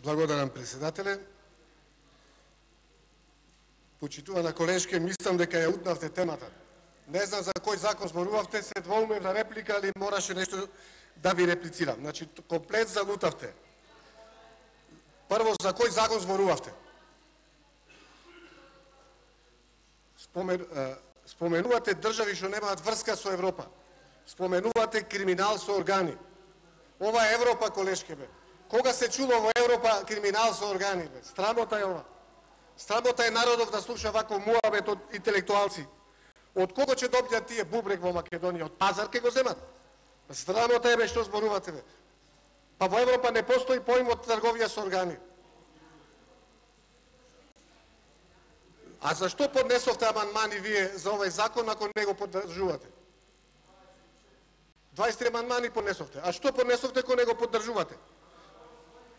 Благодарам, председателе. Почитувана колешке, мислам дека ја утнавте темата. Не знам за кој закон зборувавте, се двоумев на реплика, али мораше нешто да ви реплицирам. Значи, комплет залутавте. Прво, за кој закон зборувавте? Споменувате држави што немаат врска со Европа. Споменувате криминал со органи. Ова е Европа, колешке, бе. Кога се чуло во Европа криминал со органи, бе? Срамота е ова. Срамота е народов да слуша вако муабет од интелектуалци. Од кого ќе добијат тие бубрек во Македонија? Од пазар ке го земат? Срамота е, бе, што зборувате, бе. Па во Европа не постои поимот трговија со органи. А зашто поднесовте амандмани вие за овој закон ако не го поддржувате? 23 амандмани поднесовте. А што поднесовте ако не го поддржувате?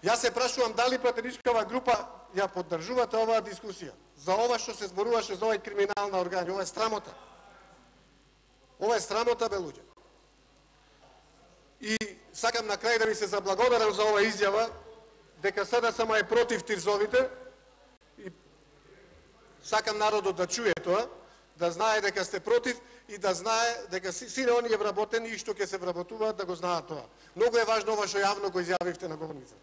Јас се прашувам дали пратеничкава група ја поддржувате оваа дискусија. За ова што се зборуваше за овој криминал на органи. Ова е срамота. Ова е срамота, бе, луѓе. И сакам на крај да ви се заблагодарам за оваа изјава, дека СДСМ е против тирзовите. И сакам народот да чуе тоа, да знае дека сте против и да знае дека сите оние вработени и што ќе се вработуваат да го знаат тоа. Многу е важно ова што јавно го изјавивте на говорница.